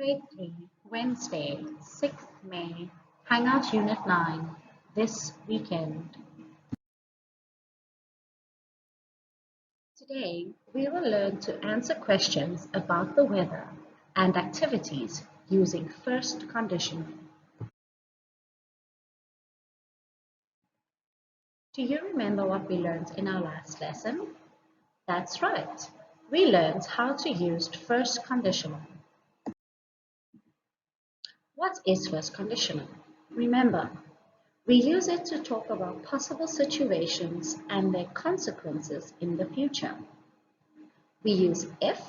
Grade 3, Wednesday, 6th May, Hangout Unit 9, this weekend. Today, we will learn to answer questions about the weather and activities using first conditional. Do you remember what we learned in our last lesson? That's right. We learned how to use first conditional. What is first conditional? Remember, we use it to talk about possible situations and their consequences in the future. We use if,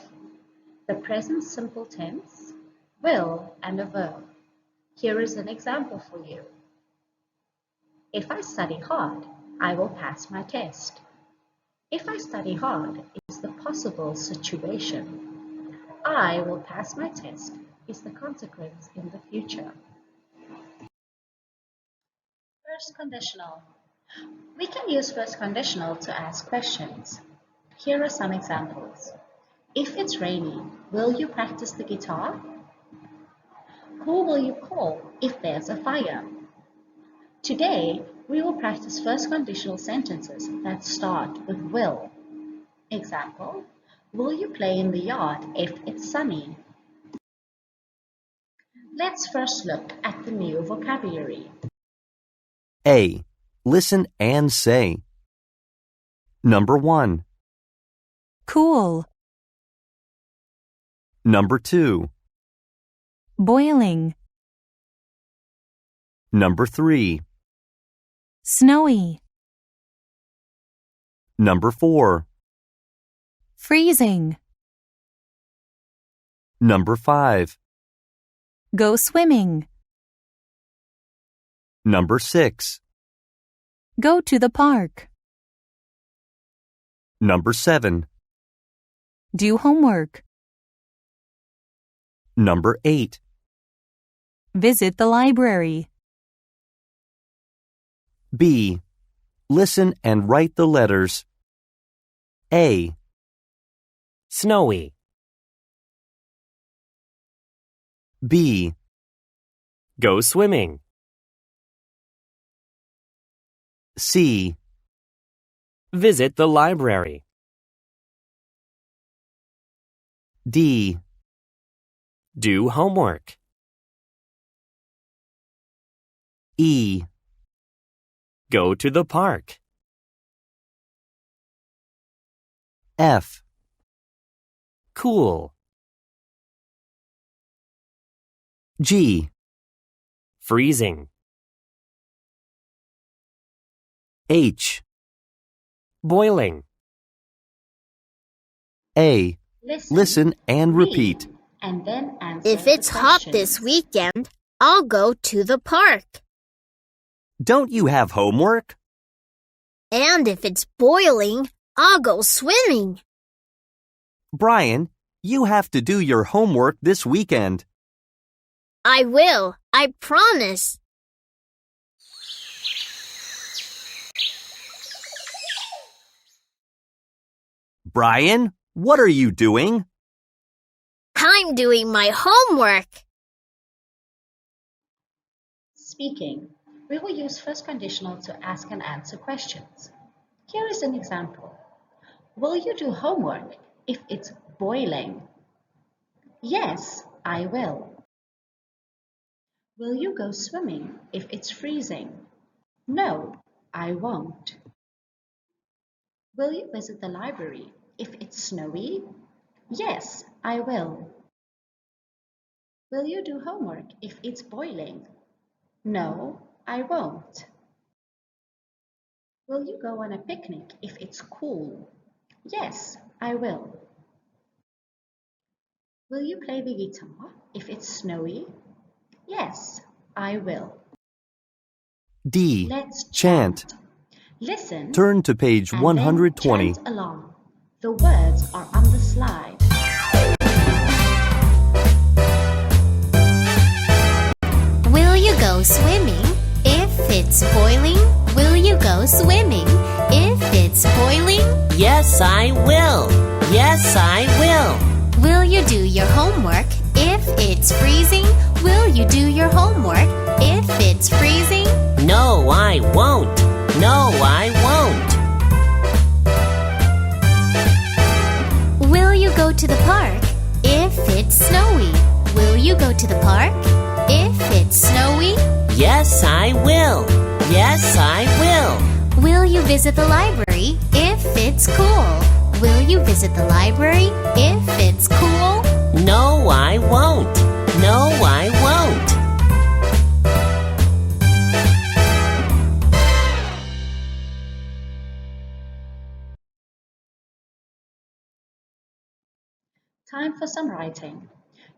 the present simple tense, will, and a verb. Here is an example for you. If I study hard, I will pass my test. If I study hard is the possible situation. I will pass my test is the consequence in the future. First conditional. We can use first conditional to ask questions. Here are some examples. If it's raining, will you practice the guitar? Who will you call if there's a fire? Today, we will practice first conditional sentences that start with will. Example, will you play in the yard if it's sunny? Let's first look at the new vocabulary. A. Listen and say. Number 1. Cool, Number 2. boiling, Number 3. snowy, Number 4. freezing, Number 5. go swimming, Number 6. go to the park, Number 7. do homework, Number 8. visit the library. B. Listen and write the letters. A. Snowy, B. go swimming, C. visit the library, D. do homework, E. go to the park, F. cool, G. freezing, H. boiling, A. Listen and repeat. And then answer If it's the hot questions. this weekend, I'll go to the park. Don't you have homework? And if it's boiling, I'll go swimming. Brian, you have to do your homework this weekend. I will, I promise. Brian, what are you doing? I'm doing my homework. Speaking, we will use first conditional to ask and answer questions. Here is an example. Will you do homework if it's boiling? Yes, I will. Will you go swimming if it's freezing? No, I won't. Will you visit the library if it's snowy? Yes, I will. Will you do homework if it's boiling? No, I won't. Will you go on a picnic if it's cool? Yes, I will. Will you play the guitar if it's snowy? Yes, I will. D. Let's Chant. Listen. Turn to page and 120. then chant along. The words are on the slide. Will you go swimming if it's boiling? Will you go swimming if it's boiling? Yes, I will. Yes, I will. Will you do your homework if If it's freezing, will you do your homework? If it's freezing, No, I won't. No, I won't. will you go to the park? If it's snowy, will you go to the park? If it's snowy, Yes, I will. Yes, I will. will you visit the library? If it's cool, will you visit the library? If it's cool, No, I won't. No, I won't. Time for some writing.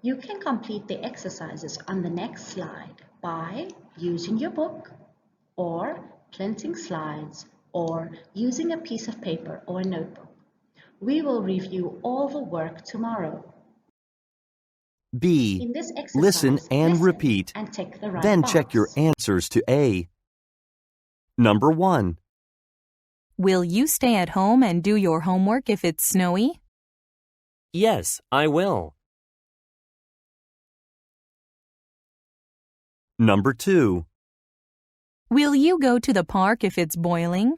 You can complete the exercises on the next slide by using your book or printing slides or using a piece of paper or a notebook. We will review all the work tomorrow. B. In this exercise, Listen and listen repeat. and tick the right Then box. check your answers to A. Number 1. Will you stay at home and do your homework if it's snowy? Yes, I will. Number 2. Will you go to the park if it's boiling?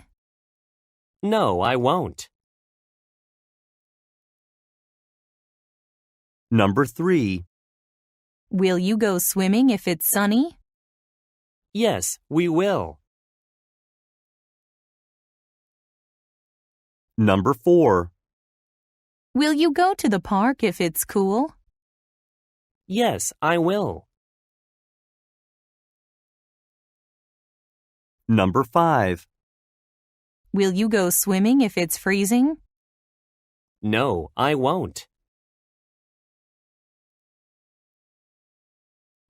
No, I won't. Number 3. Will you go swimming if it's sunny? Yes, we will. Number 4. Will you go to the park if it's cool? Yes, I will. Number 5. Will you go swimming if it's freezing? No, I won't.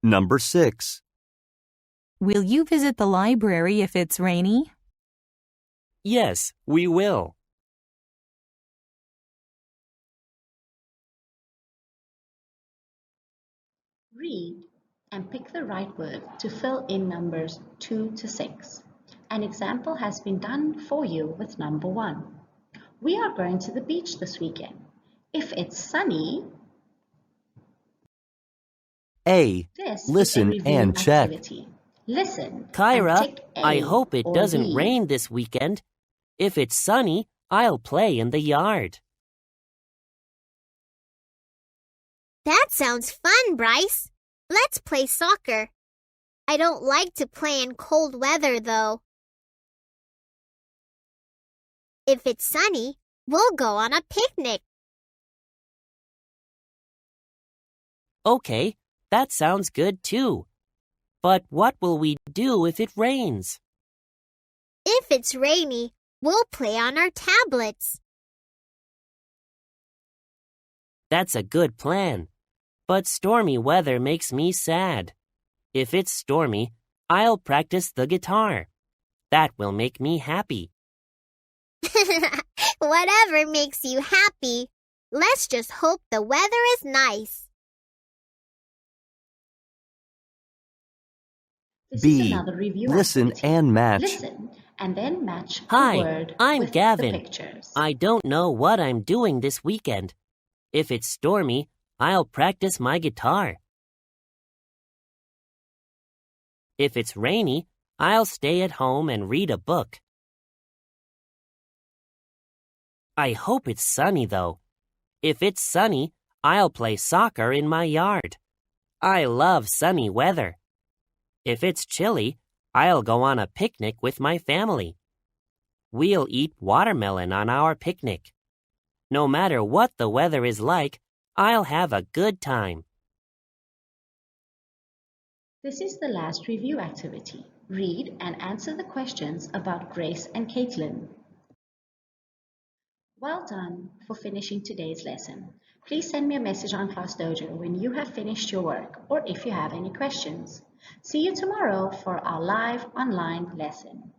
Number 6. Will you visit the library if it's rainy? Yes, we will. Read and pick the right word to fill in numbers 2 to 6. An example has been done for you with number 1. We are going to the beach this weekend. If it's sunny, A. this Listen is a review and check. activity. Listen Kyra, and tick A I hope it or doesn't B. rain this weekend. If it's sunny, I'll play in the yard. that sounds fun, Bryce. Let's play soccer. I don't like to play in cold weather, though. If it's sunny, we'll go on a picnic. Okay, that sounds good too. But what will we do if it rains? If it's rainy, we'll play on our tablets. That's a good plan. But stormy weather makes me sad. If it's stormy, I'll practice the guitar. That will make me happy. Whatever makes you happy. Let's just hope the weather is nice. This B. is another review Listen activity. and match. Listen and then match Hi, the word I'm with Gavin. the pictures. I don't know what I'm doing this weekend. If it's stormy, I'll practice my guitar. If it's rainy, I'll stay at home and read a book. I hope it's sunny, though. If it's sunny, I'll play soccer in my yard. I love sunny weather. If it's chilly, I'll go on a picnic with my family. We'll eat watermelon on our picnic. No matter what the weather is like, I'll have a good time. This is the last review activity. Read and answer the questions about Grace and Caitlin. Well done for finishing today's lesson. Please send me a message on Class Dojo when you have finished your work or if you have any questions. See you tomorrow for our live online lesson.